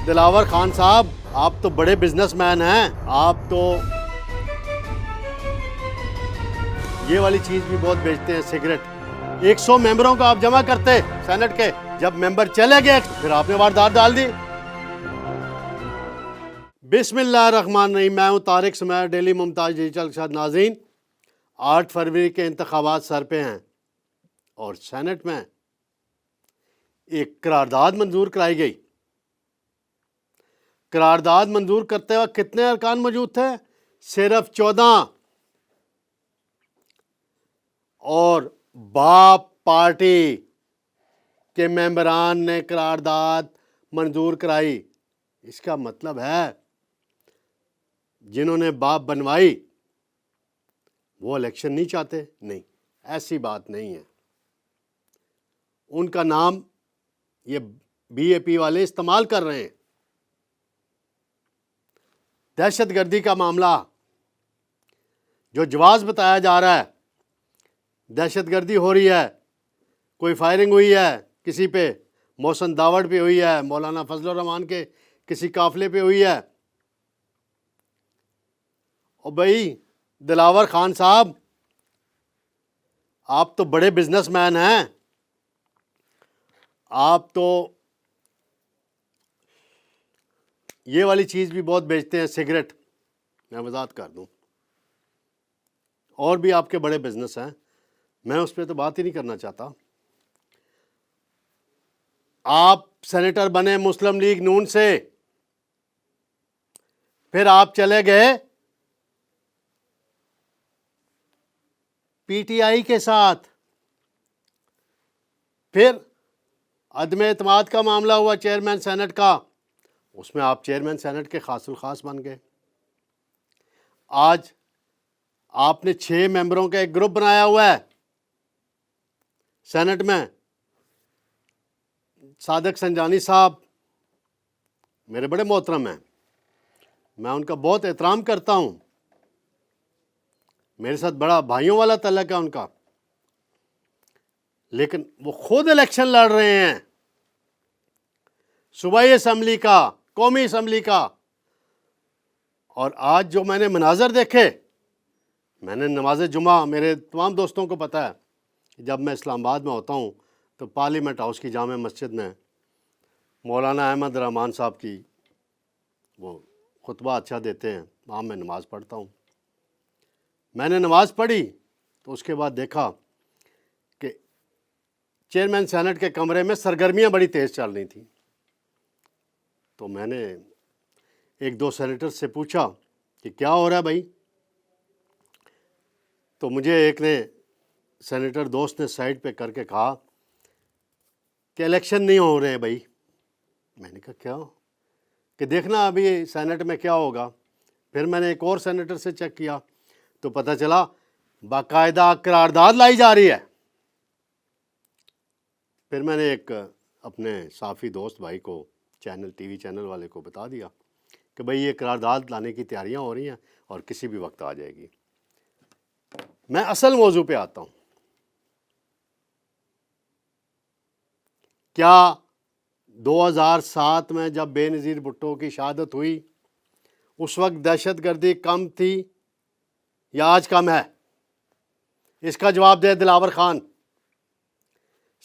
دلاور خان صاحب، آپ تو بڑے بزنس مین ہیں. آپ تو یہ والی چیز بھی بہت بیچتے ہیں، سگریٹ. 100 ممبروں کو آپ جمع کرتے سینٹ کے، جب ممبر چلے گئے پھر آپ نے واردات ڈال دی. بسم اللہ الرحمن الرحیم. میں ہوں طارق سمیر، ڈیلی ممتاز ڈیجیٹل کے ساتھ. ناظرین، 8 فروری کے انتخابات سر پہ ہیں اور سینٹ میں ایک قرارداد منظور کرائی گئی. قرارداد منظور کرتے وقت کتنے ارکان موجود تھے؟ صرف 14. اور باپ پارٹی کے ممبران نے قرارداد منظور کرائی. اس کا مطلب ہے جنہوں نے باپ بنوائی وہ الیکشن نہیں چاہتے؟ نہیں، ایسی بات نہیں ہے. ان کا نام یہ بی اے پی والے استعمال کر رہے ہیں. دہشت گردی کا معاملہ جو جواز بتایا جا رہا ہے، دہشت گردی ہو رہی ہے، کوئی فائرنگ ہوئی ہے کسی پہ، محسن داوڑ پہ ہوئی ہے، مولانا فضل الرحمان کے کسی قافلے پہ ہوئی ہے. اور بھائی دلاور خان صاحب، آپ تو بڑے بزنس مین ہیں. آپ تو یہ والی چیز بھی بہت بیچتے ہیں، سگریٹ. میں وضاحت کر دوں، اور بھی آپ کے بڑے بزنس ہیں، میں اس پہ تو بات ہی نہیں کرنا چاہتا. آپ سینیٹر بنے مسلم لیگ نون سے، پھر آپ چلے گئے پی ٹی آئی کے ساتھ، پھر عدم اعتماد کا معاملہ ہوا چیئرمین سینٹ کا، اس میں آپ چیئرمین سینٹ کے خاص الخاص بن گئے. آج آپ نے 6 ممبروں کا ایک گروپ بنایا ہوا ہے سینٹ میں. صادق سنجانی صاحب میرے بڑے محترم ہیں، میں ان کا بہت احترام کرتا ہوں، میرے ساتھ بڑا بھائیوں والا تعلق ہے ان کا، لیکن وہ خود الیکشن لڑ رہے ہیں، صوبائی اسمبلی کا، قومی اسمبلی کا. اور آج جو میں نے مناظر دیکھے، میں نے نماز جمعہ، میرے تمام دوستوں کو پتہ ہے جب میں اسلام آباد میں ہوتا ہوں تو پارلیمنٹ ہاؤس کی جامع مسجد میں مولانا احمد رحمان صاحب کی وہ خطبہ اچھا دیتے ہیں، وہاں میں نماز پڑھتا ہوں. میں نے نماز پڑھی تو اس کے بعد دیکھا کہ چیئرمین سینٹ کے کمرے میں سرگرمیاں بڑی تیز چل رہی تھیں. تو میں نے 1-2 سینیٹر سے پوچھا کہ کیا ہو رہا ہے بھائی؟ تو مجھے ایک نے سینیٹر دوست نے سائڈ پہ کر کے کہا کہ الیکشن نہیں ہو رہے ہیں بھائی. میں نے کہا کیا؟ کہ دیکھنا ابھی سینٹ میں کیا ہوگا. پھر میں نے ایک اور سینیٹر سے چیک کیا تو پتہ چلا باقاعدہ قرارداد لائی جا رہی ہے. پھر میں نے ایک اپنے صحافی دوست بھائی کو، ٹی وی چینل والے کو بتا دیا کہ بھئی یہ قرارداد لانے کی تیاریاں ہو رہی ہیں اور کسی بھی وقت آ جائے گی. میں اصل موضوع پہ آتا ہوں. کیا 2007 میں جب بے نظیر بھٹو کی شہادت ہوئی اس وقت دہشت گردی کم تھی یا آج کم ہے؟ اس کا جواب دے دلاور خان.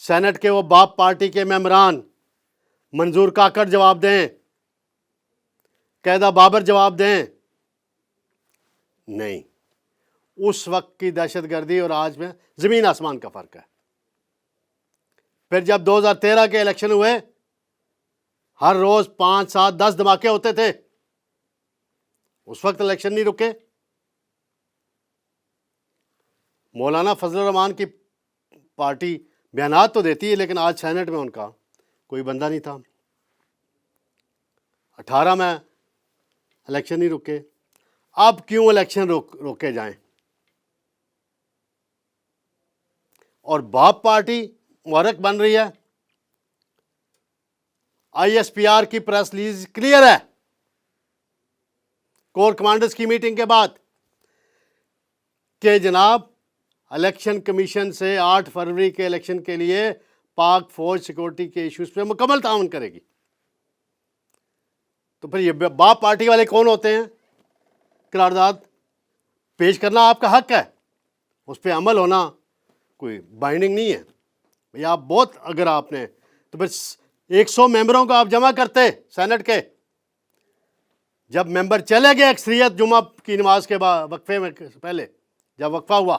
سینٹ کے وہ باپ پارٹی کے ممبران منظور کاکڑ جواب دیں، قیدہ بابر جواب دیں. نہیں، اس وقت کی دہشت گردی اور آج میں زمین آسمان کا فرق ہے. پھر جب 2013 کے الیکشن ہوئے، ہر روز 5, 7, 10 دھماکے ہوتے تھے. اس وقت الیکشن نہیں رکے. مولانا فضل الرحمان کی پارٹی بیانات تو دیتی ہے لیکن آج سینٹ میں ان کا کوئی بندہ نہیں تھا. 18 میں الیکشن نہیں رکے. اب کیوں الیکشن روکے جائیں؟ اور باپ پارٹی محرک بن رہی ہے. آئی ایس پی آر کی پریس ریلیز کلیئر ہے کور کمانڈرز کی میٹنگ کے بعد کہ جناب الیکشن کمیشن سے 8 فروری کے الیکشن کے لیے پاک فوج سیکورٹی کے ایشوز پہ مکمل تعاون کرے گی. تو پھر یہ باپ پارٹی والے کون ہوتے ہیں؟ قرارداد پیش کرنا آپ کا حق ہے، اس پہ عمل ہونا کوئی بائنڈنگ نہیں ہے بھئی. آپ بہت اگر آپ نے تو پھر 100 ممبروں کو آپ جمع کرتے سینٹ کے، جب ممبر چلے گئے اکثریت جمعہ کی نماز کے بعد وقفے میں پہلے جب وقفہ ہوا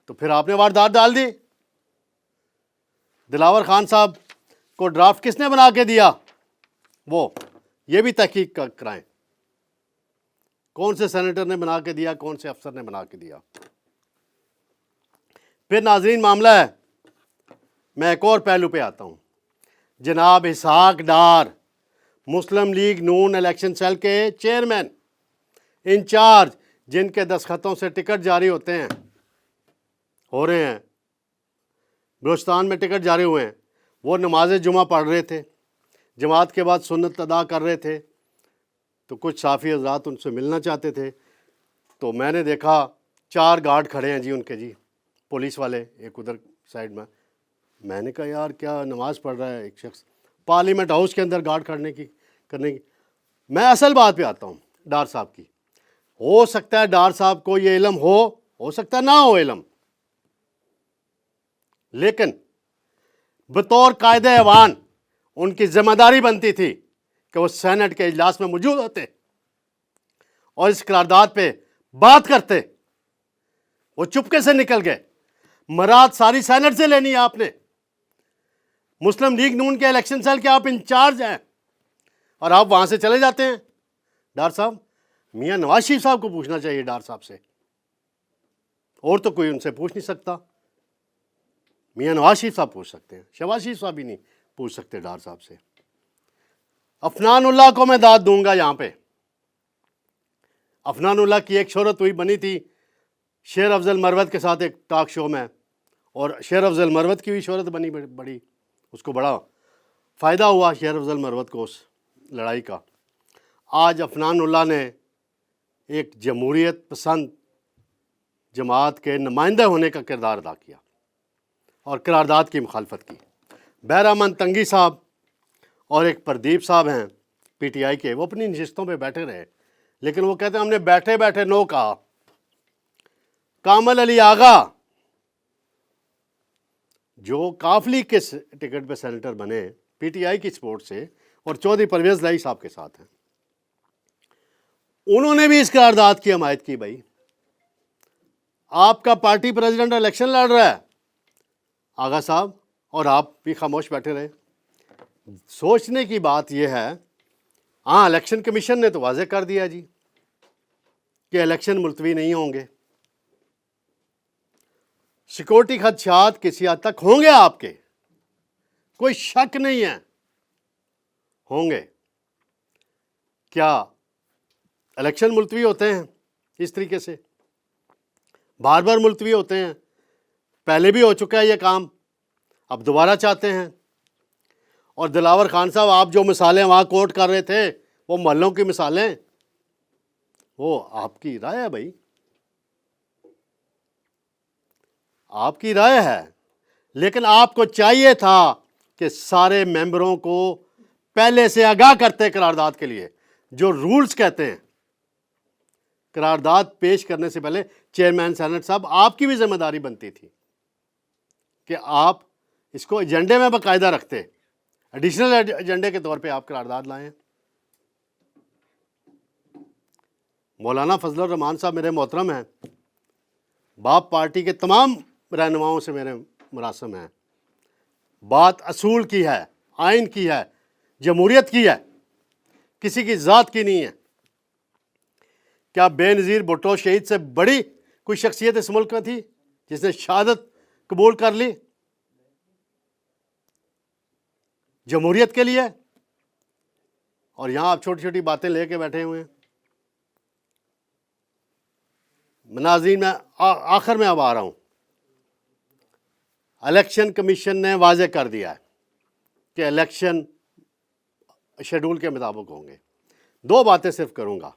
تو پھر آپ نے واردات ڈال دی. دلاور خان صاحب کو ڈرافٹ کس نے بنا کے دیا؟ وہ یہ بھی تحقیق کرائیں کون سے سینیٹر نے بنا کے دیا، کون سے افسر نے بنا کے دیا. پھر ناظرین معاملہ ہے، میں ایک اور پہلو پہ آتا ہوں. جناب اسحاق ڈار مسلم لیگ نون الیکشن سیل کے چیئرمین انچارج، جن کے دستخطوں سے ٹکٹ جاری ہوتے ہیں، ہو رہے ہیں بلوچستان میں ٹکٹ جاری ہوئے ہیں، وہ نماز جمعہ پڑھ رہے تھے، جماعت کے بعد سنت ادا کر رہے تھے. تو کچھ صافی حضرات ان سے ملنا چاہتے تھے، تو میں نے دیکھا 4 گارڈ کھڑے ہیں جی ان کے، جی پولیس والے ایک ادھر سائڈ میں. میں نے کہا یار کیا نماز پڑھ رہا ہے ایک شخص پارلیمنٹ ہاؤس کے اندر گارڈ کرنے کی. میں اصل بات پہ آتا ہوں ڈار صاحب کی. ہو سکتا ہے ڈار صاحب کو یہ علم ہو سکتا ہے نہ ہو علم، لیکن بطور قائد ایوان ان کی ذمہ داری بنتی تھی کہ وہ سینٹ کے اجلاس میں موجود ہوتے اور اس قرارداد پہ بات کرتے. وہ چپکے سے نکل گئے. مراد ساری سینٹ سے لینی ہے آپ نے. مسلم لیگ نون کے الیکشن سیل کے آپ انچارج ہیں اور آپ وہاں سے چلے جاتے ہیں. ڈار صاحب میاں نواز شریف صاحب کو پوچھنا چاہیے ڈار صاحب سے، اور تو کوئی ان سے پوچھ نہیں سکتا. میاں نواز شریف صاحب پوچھ سکتے ہیں، شہباز شریف صاحب بھی نہیں پوچھ سکتے ڈار صاحب سے. عفنان اللہ کو میں داد دوں گا یہاں پہ. عفنان اللہ کی ایک شہرت ہوئی بنی تھی شیر افضل مروت کے ساتھ ایک ٹاک شو میں، اور شیر افضل مروت کی بھی شہرت بنی بڑی، اس کو بڑا فائدہ ہوا شیر افضل مروت کو اس لڑائی کا. آج عفنان اللہ نے ایک جمہوریت پسند جماعت کے نمائندہ ہونے کا کردار ادا کیا اور قرارداد کی مخالفت کی. بہرامند تنگی صاحب اور ایک پردیپ صاحب ہیں پی ٹی آئی کے، وہ اپنی نشستوں پہ بیٹھے رہے، لیکن وہ کہتے ہیں ہم نے بیٹھے بیٹھے نو کہا. کامل علی آغا جو کافلی کے ٹکٹ پہ سینیٹر بنے پی ٹی آئی کی سپورٹ سے اور چودھری پرویز لائی صاحب کے ساتھ ہیں، انہوں نے بھی اس قرارداد کی حمایت کی. بھائی آپ کا پارٹی پریزیڈنٹ الیکشن لڑ رہا ہے آغا صاحب، اور آپ بھی خاموش بیٹھے رہے. سوچنے کی بات یہ ہے، ہاں الیکشن کمیشن نے تو واضح کر دیا جی کہ الیکشن ملتوی نہیں ہوں گے. سیکورٹی خدشات کسی حد تک ہوں گے آپ کے، کوئی شک نہیں ہے ہوں گے. کیا الیکشن ملتوی ہوتے ہیں اس طریقے سے؟ بار بار ملتوی ہوتے ہیں، پہلے بھی ہو چکا ہے یہ کام، اب دوبارہ چاہتے ہیں. اور دلاور خان صاحب آپ جو مثالیں وہاں کوٹ کر رہے تھے وہ محلوں کی مثالیں، وہ آپ کی رائے ہے بھائی، آپ کی رائے ہے، لیکن آپ کو چاہیے تھا کہ سارے ممبروں کو پہلے سے آگاہ کرتے قرارداد کے لیے. جو رولز کہتے ہیں قرارداد پیش کرنے سے پہلے چیئرمین سینٹ صاحب آپ کی بھی ذمہ داری بنتی تھی کہ آپ اس کو ایجنڈے میں باقاعدہ رکھتے، ایڈیشنل ایجنڈے کے طور پہ آپ قرارداد لائیں. مولانا فضل الرحمان صاحب میرے محترم ہیں، باپ پارٹی کے تمام رہنماؤں سے میرے مراسم ہیں. بات اصول کی ہے، آئین کی ہے، جمہوریت کی ہے، کسی کی ذات کی نہیں ہے. کیا بے نظیر بھٹو شہید سے بڑی کوئی شخصیت اس ملک میں تھی جس نے شہادت قبول کر لی جمہوریت کے لیے؟ اور یہاں آپ چھوٹی چھوٹی باتیں لے کے بیٹھے ہوئے ہیں. ناظرین میں آخر میں اب آ رہا ہوں. الیکشن کمیشن نے واضح کر دیا ہے کہ الیکشن شیڈول کے مطابق ہوں گے. 2 باتیں صرف کروں گا.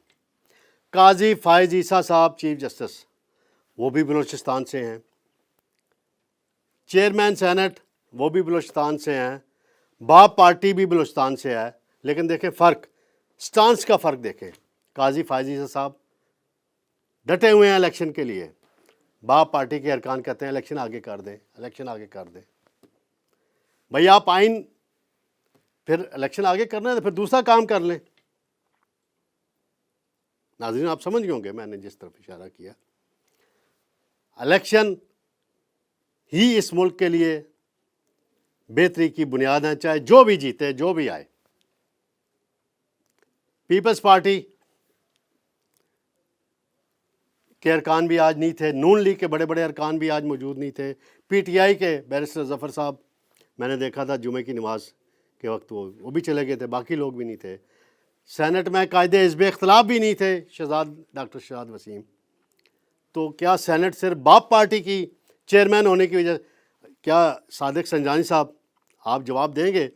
قاضی فائز عیسیٰ صاحب چیف جسٹس، وہ بھی بلوچستان سے ہیں. چیئرمین سینٹ وہ بھی بلوچستان سے ہیں. باپ پارٹی بھی بلوچستان سے ہے. لیکن دیکھیں فرق، سٹانس کا فرق دیکھیں. قاضی فائزی صاحب ڈٹے ہوئے ہیں الیکشن کے لیے. باپ پارٹی کے ارکان کہتے ہیں الیکشن آگے کر دیں, الیکشن آگے کر دیں. بھائی آپ آئین پھر الیکشن آگے کرنا ہے تو پھر دوسرا کام کر لیں. ناظرین آپ سمجھ گئے ہوں گے میں نے جس طرف اشارہ کیا. الیکشن ہی اس ملک کے لیے بہتری کی بنیاد ہیں, چاہے جو بھی جیتے جو بھی آئے. پیپلز پارٹی کے ارکان بھی آج نہیں تھے, نون لیگ کے بڑے بڑے ارکان بھی آج موجود نہیں تھے. پی ٹی آئی کے بیرسٹر ظفر صاحب میں نے دیکھا تھا جمعے کی نماز کے وقت وہ بھی چلے گئے تھے, باقی لوگ بھی نہیں تھے. سینٹ میں قائد حزب اختلاف بھی نہیں تھے, ڈاکٹر شہزاد وسیم. تو کیا سینٹ صرف باپ پارٹی کی چیئرمین ہونے کی وجہ, کیا صادق سنجانی صاحب آپ جواب دیں گے,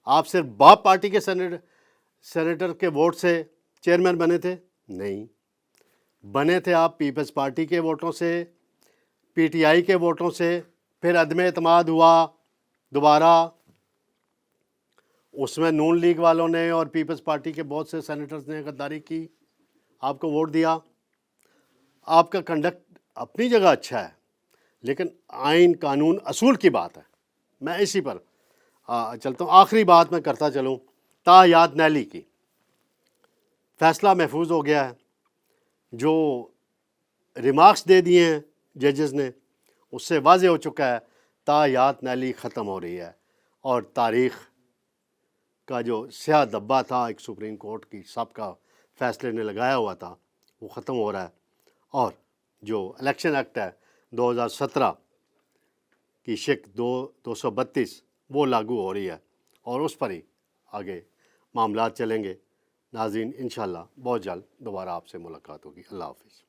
آپ صرف باپ پارٹی کے سینیٹر کے ووٹ سے چیئرمین بنے تھے؟ نہیں, بنے تھے آپ پیپلز پارٹی کے ووٹوں سے, پی ٹی آئی کے ووٹوں سے. پھر عدم اعتماد ہوا دوبارہ, اس میں نون لیگ والوں نے اور پیپلز پارٹی کے بہت سے سینیٹرز نے غداری کی, آپ کو ووٹ دیا. آپ کا کنڈکٹ اپنی جگہ اچھا ہے, لیکن آئین قانون اصول کی بات ہے. میں اسی پر چلتا ہوں. آخری بات میں کرتا چلوں تا یاد نیلی کی. فیصلہ محفوظ ہو گیا ہے. جو ریمارکس دے دیے ہیں ججز نے اس سے واضح ہو چکا ہے تا یاد نیلی ختم ہو رہی ہے, اور تاریخ کا جو سیاہ دبا تھا ایک سپریم کورٹ کی سابقہ فیصلے نے لگایا ہوا تھا وہ ختم ہو رہا ہے. اور جو الیکشن ایکٹ ہے 2017 کی شق 232 وہ لاگو ہو رہی ہے, اور اس پر ہی آگے معاملات چلیں گے. ناظرین انشاءاللہ بہت جلد دوبارہ آپ سے ملاقات ہوگی. اللہ حافظ.